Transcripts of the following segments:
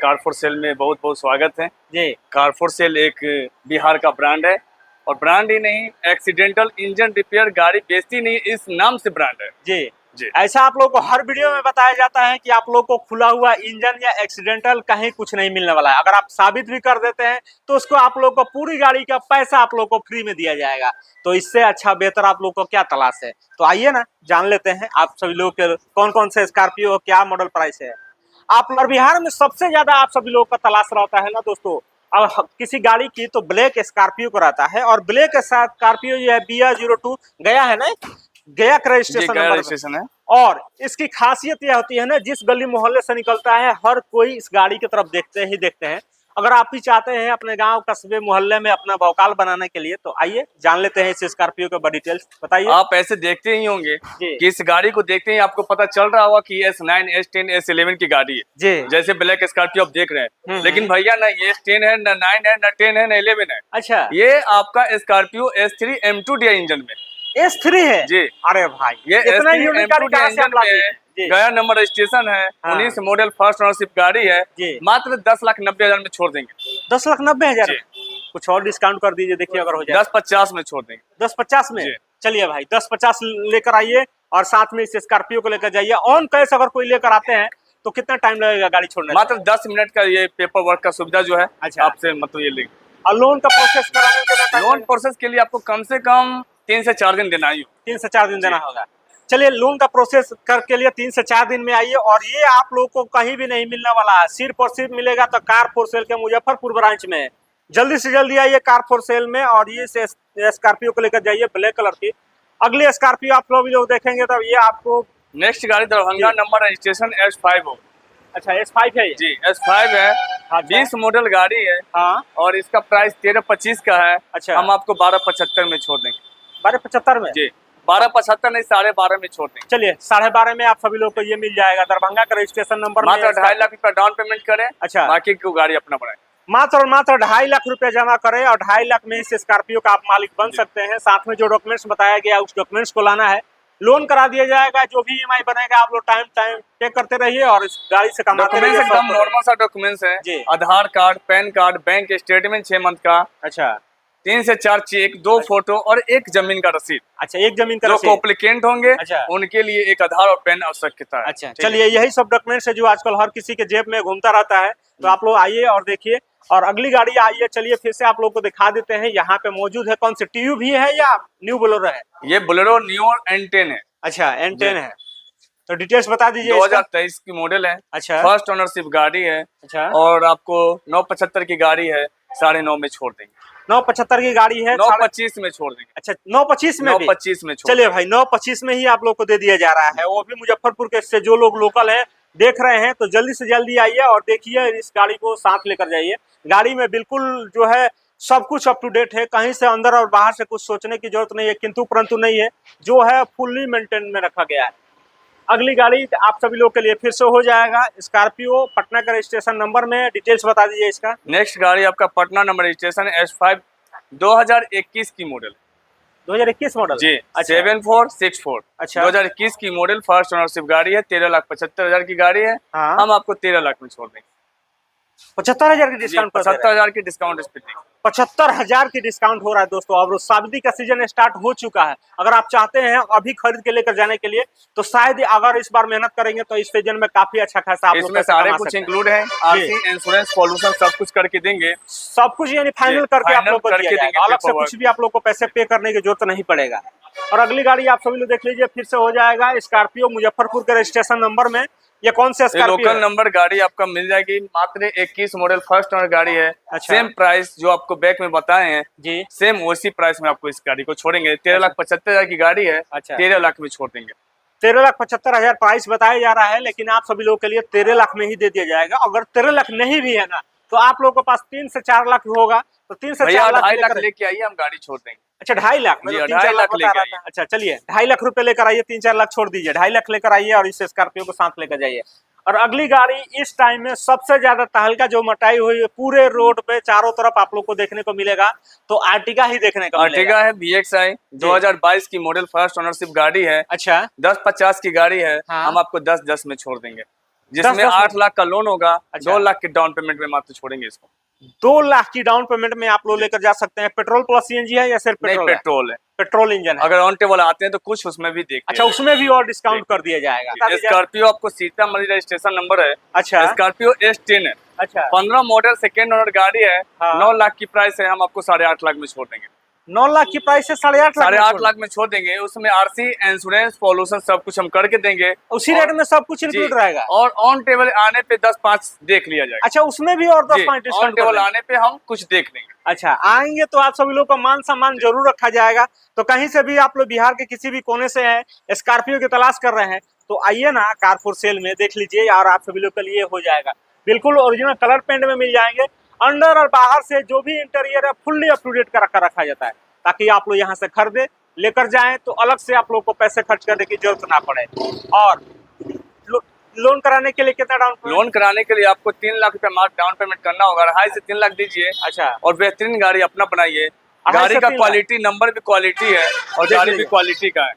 Car for sale में बहुत बहुत स्वागत है जी। कार फॉर सेल एक बिहार का ब्रांड है और ब्रांड ही नहीं, एक्सीडेंटल इंजन रिपेयर गाड़ी बेचती नहीं, इस नाम से ब्रांड है। जी जी। ऐसा आप लोग को हर वीडियो में बताया जाता है कि आप लोग को खुला हुआ इंजन या एक्सीडेंटल कहीं कुछ नहीं मिलने वाला है। अगर आप साबित भी कर देते हैं तो उसको आप लोग को पूरी गाड़ी का पैसा आप लोग को फ्री में दिया जाएगा। तो इससे अच्छा बेहतर आप लोग को क्या तलाश है? तो आइए ना जान लेते हैं आप सभी लोग के कौन कौन से स्कॉर्पियो क्या मॉडल प्राइस है। आप बिहार में सबसे ज्यादा आप सभी लोग का तलाश रहता है ना दोस्तों, अब किसी गाड़ी की तो ब्लैक स्कॉर्पियो को रहता है। और ब्लैक स्कॉर्पियो जो है BR02 गया है ना, गया का रजिस्ट्रेशन है। और इसकी खासियत यह होती है ना, जिस गली मोहल्ले से निकलता है हर कोई इस गाड़ी की तरफ देखते हैं। अगर आप भी चाहते हैं अपने गांव कस्बे मोहल्ले में अपना भौकाल बनाने के लिए तो आइए जान लेते हैं इस स्कॉर्पियो के डिटेल्स। बताइए। आप ऐसे देखते ही होंगे कि इस गाड़ी को देखते ही आपको पता चल रहा होगा कि S9, S10, S11 की गाड़ी है जी। जैसे ब्लैक स्कॉर्पियो आप देख रहे हैं, लेकिन भैया ना ये S10 है, ना 9 है, ना 10 है, ना 11 है। अच्छा, ये आपका Scorpio S3 M2 DI engine में S3 है जी। अरे भाई ये इतना यूनिक गाड़ी कहां से आप लाते हैं? गया नंबर रजिस्ट्रेशन है। हाँ। 19 मॉडल फर्स्ट ओनरशिप गाड़ी है। मात्र 10,90,000 में छोड़ देंगे। 10,90,000? कुछ और डिस्काउंट कर दीजिए, देखिए अगर हो जाए। 10,50 में छोड़ देंगे। 10,50 में? चलिए भाई 10,50 लेकर आइए और साथ में इस स्कॉर्पियो को लेकर जाइए। ऑन कैश अगर कोई लेकर आते हैं तो कितना टाइम लगेगा गाड़ी छोड़ने? मात्र 10 मिनट का ये पेपर वर्क का सुविधा जो है आपसे मतलब ये लेंगे। और लोन का प्रोसेस कराने के लोन प्रोसेस के लिए आपको कम से कम 3 से 4 दिन देना ही हो। 3 से 4 दिन देना होगा। चलिए लोन का प्रोसेस के लिए 3 से 4 दिन में आइए। और ये आप लोग को कहीं भी नहीं मिलने वाला है, सिर्फ और सिर्फ मिलेगा तो कार फॉर सेल के मुजफ्फरपुर ब्रांच में। जल्दी से जल्दी आइए कार फॉर सेल में और ये स्कॉर्पियो को लेकर जाइए ब्लैक कलर की। अगली स्कॉर्पियो आप लोग देखेंगे तब ये आपको नेक्स्ट गाड़ी दरभंगा नंबर रजिस्ट्रेशन S5 हो। अच्छा S5 है जी, S5 है। 20 मॉडल गाड़ी है। हाँ। और इसका प्राइस 13,25 का है। अच्छा, हम आपको 12,75 में छोड़ देंगे। 12,75 में? जी, 12,75 नहीं 12,500 में छोड़ देंगे। चलिए 12,500 में आप सभी लोग को ये मिल जाएगा। दरभंगा का रजिस्ट्रेशन नंबर मात्र 2.5 लाख रुपया डाउन पेमेंट करें। अच्छा, बाकी को गाड़ी अपना बढ़ाए। मात्र और मात्र 2.5 लाख रुपया जमा करें और 2.5 लाख में इस स्कॉर्पियो का आप मालिक बन सकते हैं। साथ में जो डॉक्यूमेंट्स बताया गया उस डॉक्यूमेंट्स को लाना है, लोन करा दिया जाएगा। जो भी EMI बनेगा आप लोग टाइम पे करते रहिए और इस गाड़ी से कमाते रहिए। एकदम नॉर्मल सा डॉक्यूमेंट्स है। Aadhaar card, pan card, bank statement 6 month का। अच्छा, 3 से 4 चेक, 2 फोटो और 1 जमीन का रसीद। अच्छा, 1 जमीन का रसीद। जो एप्लीकेंट होंगे उनके लिए एक आधार और पैन आवश्यकता है। अच्छा, चलिए यही सब डॉक्यूमेंट्स है जो आजकल हर किसी के जेब में घूमता रहता है। तो आप लोग आइए और देखिए। और अगली गाड़ी आइए, चलिए फिर से आप लोग को दिखा देते हैं। यहाँ पे मौजूद है कौन सी TU भी है या न्यू बोलेरो है? ये बोलेरो न्यू और N10 है। अच्छा, N10 है। तो डिटेल्स बता दीजिए। 2023 की मॉडल है। अच्छा, फर्स्ट ओनरशिप गाड़ी है। अच्छा, और आपको 9,75 की गाड़ी है, 9.5 में छोड़ देंगे। 9,75 की गाड़ी है, 9,25 में छोड़ देंगे। अच्छा 9,25 में? 9,25 में छोड़। चलिए भाई 9,25 में ही आप लोग को दे दिया जा रहा है, वो भी मुजफ्फरपुर के। से जो लोग लोकल हैं देख रहे हैं तो जल्दी से जल्दी आइए और देखिए इस गाड़ी को साथ लेकर जाइए। गाड़ी में बिल्कुल जो है सब कुछ अप टू डेट है, कहीं से अंदर और बाहर से कुछ सोचने की जरूरत नहीं है, किंतु परंतु नहीं है, जो है फुल्ली मेंटेन में रखा गया है। अगली गाड़ी आप सभी लोग के लिए फिर से हो जाएगा स्कॉर्पियो, पटना का रजिस्ट्रेशन नंबर में डिटेल्स बता दीजिए इसका। नेक्स्ट गाड़ी आपका पटना नंबर रजिस्ट्रेशन S5 2021 की मॉडल। 2021 मॉडल जी। 7464। अच्छा, 2021 की मॉडल फर्स्ट ओनरशिप गाड़ी है। 13,75,000 की गाड़ी है। हम आपको 13 लाख में छोड़ देंगे। 75,000 की डिस्काउंट? 75,000 की डिस्काउंट इस पे 75,000 की डिस्काउंट हो रहा है दोस्तों। अब शादी का सीजन स्टार्ट हो चुका है। अगर आप चाहते हैं अभी खरीद के लेकर जाने के लिए तो शायद अगर इस बार मेहनत करेंगे तो इस सीजन में काफी अच्छा खासा आप इसमें सारे कुछ इंक्लूड है। RC, इंश्योरेंस, पॉल्यूशन सब कुछ करके देंगे। सब कुछ यानी फाइनल करके आप लोग को दिया जाएगा। अलग से कुछ भी आप लोग को पैसे पे करने की जरूरत नहीं पड़ेगा। और अगली गाड़ी आप सभी लोग देख लीजिए फिर से हो जाएगा स्कॉर्पियो, मुजफ्फरपुर के रजिस्ट्रेशन नंबर में। ये कौन से स्कॉर्पियो? लोकल नंबर गाड़ी आपका मिल जाएगी। मात्र 21 मॉडल फर्स्ट ओनर गाड़ी है। अच्छा। सेम प्राइस जो आपको बैक में बताए हैं जी, सेम उसी प्राइस में आपको इस गाड़ी को छोड़ेंगे। 13,75,000 की गाड़ी है। अच्छा, 13 लाख में छोड़ देंगे। 13,75,000 प्राइस बताया जा रहा है, लेकिन आप सभी लोग के लिए 13 लाख में ही दे दिया जाएगा। अगर 13 लाख नहीं भी है ना तो आप लोगों के पास 3 से 4 लाख होगा तो 3 से 4 लाख लेके आइए, हम गाड़ी छोड़ देंगे। अच्छा 2.5 लाख में? 3-4 लाख लेकर आइए। अच्छा चलिए 2.5 लाख रुपए लेकर आइए, 3-4 लाख छोड़ दीजिए, 2.5 लाख लेकर आइए और इस स्कॉर्पियो को साथ लेकर जाइए। और अगली गाड़ी इस टाइम में सबसे ज्यादा तहलका जो मचाई हुई है पूरे रोड पे चारों तरफ आप लोग को देखने को मिलेगा तो आर्टिगा ही देखने को मिलेगा। आर्टिगा है VXI 2022 की मॉडल फर्स्ट ओनरशिप गाड़ी है। अच्छा 10,50 की गाड़ी है। हाँ। हम आपको 10,10 में छोड़ देंगे। जिसमें 8 लाख का लोन होगा। अच्छा। 2 लाख के डाउन पेमेंट में मात्र छोड़ेंगे इसको। 2 लाख की डाउन पेमेंट में आप लोग लेकर जा सकते हैं। पेट्रोल प्लस सीएनजी है या सिर्फ नहीं, पेट्रोल है? पेट्रोल है। पेट्रोल इंजन है। अगर ऑन टेबल आते हैं तो कुछ उसमें भी देखिए। अच्छा, उसमें भी और डिस्काउंट कर दिया जाएगा। स्कॉर्पियो आपको सीतामढ़ी रजिस्ट्रेशन नंबर है। अच्छा। स्कॉर्पियो S10 है। अच्छा। 15 मॉडल सेकेंड ओनर गाड़ी है। हाँ। 9 लाख की प्राइस है, हम आपको 8.5 लाख में छोड़ देंगे। 9 लाख की प्राइस से 8.5 लाख में छोड़ देंगे। उसमें RC, इंश्योरेंस, पॉल्यूशन सब कुछ हम करके देंगे। उसी रेट में सब कुछ इंक्लूड रहेगा। और ऑन टेबल आने पे 10-5 देख लिया जाएगा। अच्छा, उसमें भी और 10-5 डिस्काउंट ऑन टेबल आने पे हम कुछ देख लेंगे। अच्छा, आएंगे तो आप सभी लोग का मान सम्मान जरूर रखा जाएगा। तो कहीं से भी आप लोग बिहार के किसी भी कोने से हैं, स्कॉर्पियो की तलाश कर रहे हैं, तो आइए ना कार फॉर सेल में देख लीजिए और आप सभी लोग के लिए हो जाएगा। बिल्कुल ओरिजिनल कलर पेंट में मिल जाएंगे। अंदर और बाहर से जो भी इंटीरियर है फुल्ली अप टू डेट कर रखा जाता है, ताकि आप लोग यहाँ से खरीदे लेकर जाएं तो अलग से आप लोग को पैसे खर्च करने की जरूरत ना पड़े। और लोन कराने के लिए कितना डाउन पेमेंट? लोन कराने के लिए आपको 3 लाख रुपए मात्र डाउन पेमेंट करना होगा। 2.5 से 3 लाख दीजिए। अच्छा। और बेहतरीन गाड़ी अपना बनाइए। गाड़ी का क्वालिटी, नंबर भी क्वालिटी है और गाड़ी भी क्वालिटी का है।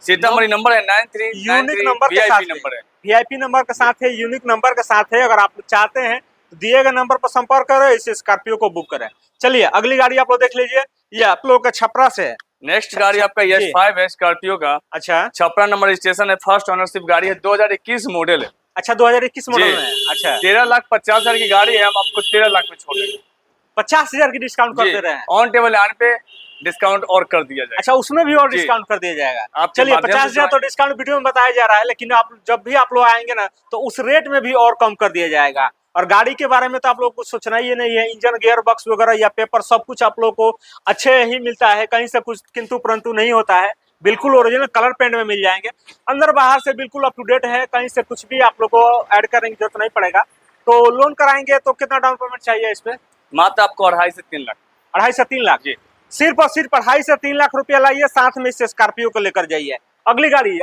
सीतामढ़ी नंबर है 93, यूनिक नंबर के साथ नंबर है। VIP नंबर के साथ है, यूनिक नंबर के साथ है। अगर आप चाहते हैं तो दिए गए नंबर पर संपर्क करें, इस स्कॉर्पियो को बुक करें। चलिए अगली गाड़ी आप लोग देख लीजिए। ये आप लोग का छपरा से है। नेक्स्ट गाड़ी आपका S5 है स्कॉर्पियो का। अच्छा। छपरा नंबर रजिस्ट्रेशन है, फर्स्ट ओनरशिप गाड़ी है, 2021 मॉडल है। अच्छा, 2021 मॉडल है। अच्छा। 13,50,000 की गाड़ी है, हम आपको 13 लाख में छोड़ देंगे। 50,000 की डिस्काउंट कर दे रहे हैं। ऑन टेबल आने पे डिस्काउंट और कर दिया जाएगा। अच्छा, उसमें भी और डिस्काउंट कर दिया जाएगा। चलिए 50,000 तो डिस्काउंट वीडियो में बताया जा रहा है, लेकिन आप जब भी आप लोग आएंगे ना तो उस रेट में भी और कम कर दिया जाएगा। और गाड़ी के बारे में तो आप लोग को सोचना ही नहीं है। इंजन, गियर बॉक्स वगैरह या पेपर सब कुछ आप लोग को अच्छे ही मिलता है, कहीं से कुछ किंतु परंतु नहीं होता है। बिल्कुल ओरिजिनल कलर पेंट में मिल जाएंगे। अंदर बाहर से बिल्कुल अप टू डेट है, कहीं से कुछ भी आप लोग को ऐड करने की जरूरत नहीं पड़ेगा। तो लोन कराएंगे तो कितना डाउन पेमेंट चाहिए इस पे? मात्र आपको 2.5 से 3 लाख। 2.5 से 3 लाख सिर्फ और सिर्फ 2.5 से 3 लाख रुपया लाइए, साथ में इस स्कॉर्पियो को लेकर जाइए। अगली गाड़ी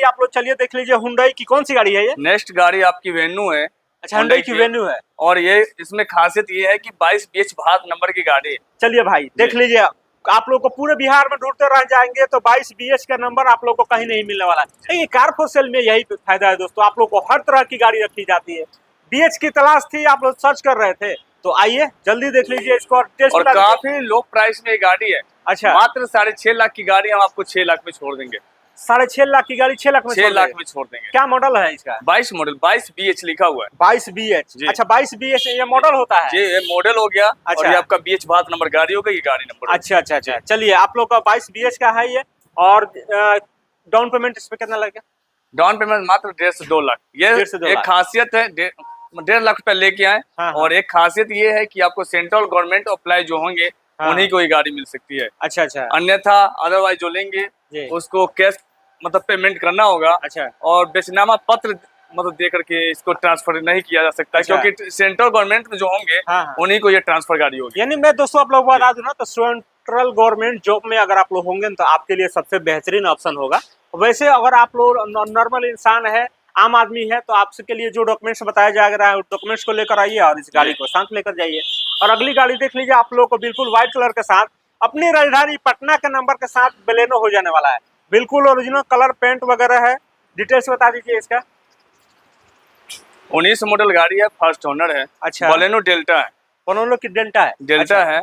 आप लोग चलिए देख लीजिए। हुंडई की कौन सी गाड़ी है ये? नेक्स्ट गाड़ी आपकी वेन्यू है। अच्छा, हुंडई की वेन्यू है। और ये इसमें खासियत ये है कि 22 BH भारत नंबर की गाड़ी है। चलिए भाई देख लीजिए, आप लोग को पूरे बिहार में ढूंढते रह जाएंगे तो 22 BH का नंबर आप लोग को कहीं नहीं मिलने वाला है। ये कार फॉर सेल में यही फायदा है दोस्तों, आप लोग को हर तरह की गाड़ी रखी जाती है। BH की तलाश थी, आप लोग सर्च कर रहे थे, तो आइए जल्दी देख लीजिए इसको और टेस्ट। और काफी लो प्राइस में गाड़ी है। अच्छा। मात्र 6.5 लाख की गाड़ी हम आपको 6 लाख में छोड़ देंगे। 6.5 लाख की गाड़ी 6 लाख में 6 लाख में छोड़ देंगे। क्या मॉडल है इसका? 22 मॉडल, 22 BH लिखा हुआ है। 22 BH। अच्छा, 22 BH ये मॉडल होता है जी, ये मॉडल हो गया। अच्छा। और ये आपका BH भारत नंबर गाड़ी होगा, ये गाड़ी नंबर। अच्छा। चलिए आप लोग का 22 BH का है ये। और डाउन पेमेंट इस पे कितना लगेगा? डाउन पेमेंट मात्र 1.5 से 2 लाख। ये एक खासियत है, 1.5 लाख रुपए लेके आए। और एक खासियत ये है कि आपको सेंट्रल गवर्नमेंट अप्लाई जो होंगे उन्हीं को ये गाड़ी मिल सकती है। अच्छा। अन्यथा अदरवाइज जो लेंगे उसको कैश मतलब पेमेंट करना होगा। अच्छा। और बेचनामा पत्र मतलब दे करके इसको ट्रांसफर नहीं किया जा सकता। अच्छा। क्योंकि सेंट्रल गवर्नमेंट में जो होंगे उन्हीं को ये ट्रांसफर गाड़ी होगी। यानी मैं दोस्तों आप लोग को बता दूं ना, तो सेंट्रल गवर्नमेंट जॉब में अगर आप लोग होंगे तो आपके लिए सबसे बेहतरीन ऑप्शन होगा। वैसे अगर आप लोग नॉर्मल इंसान है, आम आदमी है, तो आपके लिए जो डॉक्यूमेंट्स बताया जा रहा है उस डॉक्यूमेंट्स को लेकर आइए और इस गाड़ी को साथ लेकर जाइए। और अगली गाड़ी देख लीजिए, आप लोग को बिल्कुल व्हाइट कलर के साथ अपनी राजधानी पटना के नंबर के साथ बलेनो हो जाने वाला है। बिल्कुल ओरिजिनल कलर पेंट वगैरह है। डिटेल्स बता दीजिए इसका। 19 मॉडल गाड़ी है, फर्स्ट ओनर है। अच्छा। बलेनो डेल्टा है। बलेनो की डेल्टा है। डेल्टा है।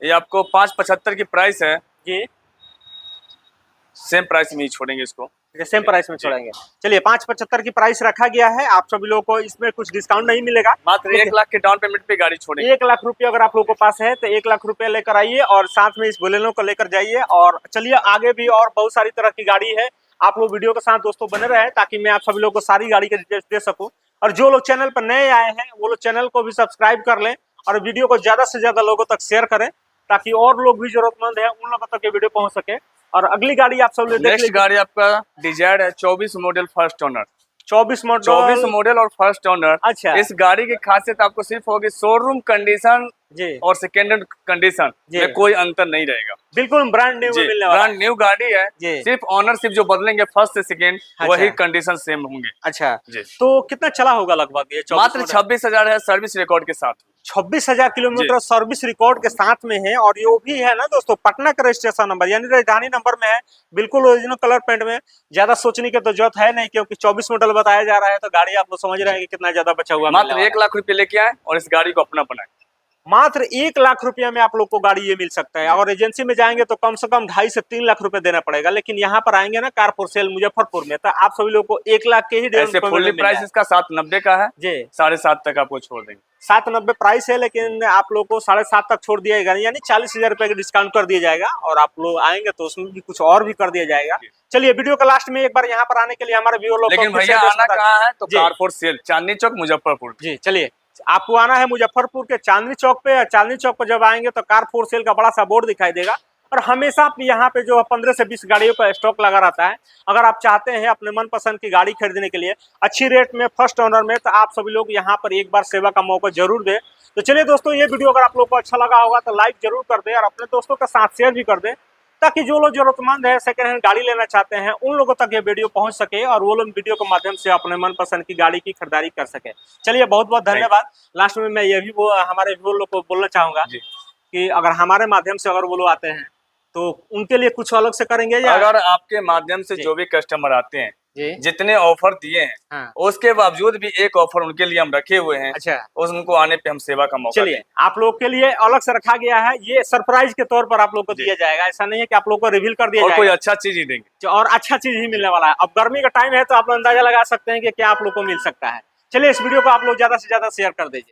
ये आपको 5.75 की प्राइस है जी। सेम प्राइस में ही छोड़ेंगे इसको। सेम प्राइस में छोड़ेंगे। चलिए 5.75 की प्राइस रखा गया है। आप सभी लोगों को इसमें कुछ डिस्काउंट नहीं मिलेगा। मात्र 1 लाख के डाउन पेमेंट पे गाड़ी छोड़ेंगे। 1 लाख रुपये अगर आप लोगों के पास है तो 1 लाख रुपये लेकर आइए और साथ में इस बोलेनो को लेकर जाइए। और चलिए आगे भी और बहुत सारी तरह की गाड़ी है। आप लोग वीडियो के साथ दोस्तों बने रहे ताकि मैं आप सभी लोगों को सारी गाड़ी के डिटेल्स दे सकूं। और जो लोग चैनल पर नए आए हैं वो लोग चैनल को भी सब्सक्राइब कर लें और वीडियो को ज्यादा से ज्यादा लोगों तक शेयर करें, ताकि और लोग भी जरूरतमंद है उन लोगों तक ये वीडियो पहुंच सके। और अगली गाड़ी आप सब लोग नेक्स्ट गाड़ी आपका डिजायर है, 24 मॉडल फर्स्ट ओनर। 24 मॉडल और फर्स्ट ओनर। अच्छा। इस गाड़ी की खासियत आपको सिर्फ होगी शोरूम कंडीशन है और सेकेंड हैंड कंडीशन में कोई अंतर नहीं रहेगा, बिल्कुल ब्रांड न्यू में मिलने वाला है। ब्रांड न्यू गाड़ी है, सिर्फ ऑनरशिप जो बदलेंगे फर्स्ट से सेकेंड, वही कंडीशन सेम होंगे। अच्छा जी, तो कितना चला होगा लगभग ये? मात्र 26,000 है सर्विस रिकॉर्ड के साथ। 26,000 किलोमीटर सर्विस रिकॉर्ड के साथ में है, और ये भी है ना दोस्तों पटना का रजिस्ट्रेशन नंबर, यानी राजधानी नंबर में है, बिल्कुल ओरिजिनल कलर पेंट में। ज्यादा सोचने की तो जरूरत है नहीं, क्योंकि 24 मॉडल बताया जा रहा है, तो गाड़ी आप लोग समझ रहे हैं कि कितना ज्यादा बचा हुआ। मात्र 1 लाख रुपए लेके आए और इस गाड़ी को अपना बनाए। मात्र 1 लाख रुपया में आप लोग को गाड़ी ये मिल सकता है। और एजेंसी में जाएंगे तो कम से कम 2.5 से 3 लाख रुपए देना पड़ेगा, लेकिन यहाँ पर आएंगे ना कार फॉर सेल मुजफ्फरपुर में, तो आप सभी लोग को 1 लाख के ही फुल्ली प्राइस इसका 790 का है जी, 7.5 तक आपको छोड़ देंगे। 790 प्राइस है, लेकिन आप लोग को 7.5 तक छोड़ दिया जाएगा, यानी 40,000 रुपए का डिस्काउंट कर दिया जाएगा। और आप लोग आएंगे तो उसमें भी कुछ और भी कर दिया जाएगा। चलिए वीडियो के लास्ट में एक बार यहाँ पर आने के लिए हमारे व्यूअर लोग, लेकिन भैया आना कहाँ है? तो car for sale Chandni Chowk Muzaffarpur जी। चलिए आपको आना है मुजफ्फरपुर के चांदनी चौक पे। चांदनी चौक पर जब आएंगे तो कार फॉर सेल का बड़ा सा बोर्ड दिखाई देगा, और हमेशा यहाँ पे जो 15 से 20 गाड़ियों का स्टॉक लगा रहता है। अगर आप चाहते हैं अपने मनपसंद की गाड़ी खरीदने के लिए अच्छी रेट में फर्स्ट ओनर में, तो आप सभी लोग यहाँ पर एक बार सेवा का मौका जरूर दें। तो चलिए दोस्तों, ये वीडियो अगर आप लोग को अच्छा लगा होगा तो लाइक जरूर कर दें, और अपने दोस्तों के साथ शेयर भी कर दें, ताकि जो लोग जरूरतमंद है सेकंड हैंड गाड़ी लेना चाहते हैं उन लोगों तक ये वीडियो पहुंच सके, और वो लोग वीडियो के माध्यम से अपने मनपसंद की गाड़ी की खरीदारी कर सके। चलिए बहुत बहुत धन्यवाद। लास्ट में मैं ये भी हमारे वो लोग को बोलना चाहूंगा कि अगर हमारे माध्यम से अगर वो लोग आते हैं तो उनके लिए कुछ अलग से करेंगे, या अगर आपके माध्यम से जो भी कस्टमर आते हैं जितने ऑफर दिए हैं उसके बावजूद भी एक ऑफर उनके लिए हम रखे हुए हैं। अच्छा, उनको आने पे हम सेवा का मौका चलिए आप लोग के लिए अलग से रखा गया है, ये सरप्राइज के तौर पर आप लोग को दिया जाएगा। ऐसा नहीं है कि आप लोग को रिवील कर दिया और जाएगा, कोई अच्छा चीज ही देंगे, और अच्छा चीज ही मिलने वाला है। अब गर्मी का टाइम है तो आप लोग अंदाजा लगा सकते हैं कि क्या आप लोग को मिल सकता है। चलिए इस वीडियो को आप लोग ज्यादा से ज्यादा शेयर कर दीजिए।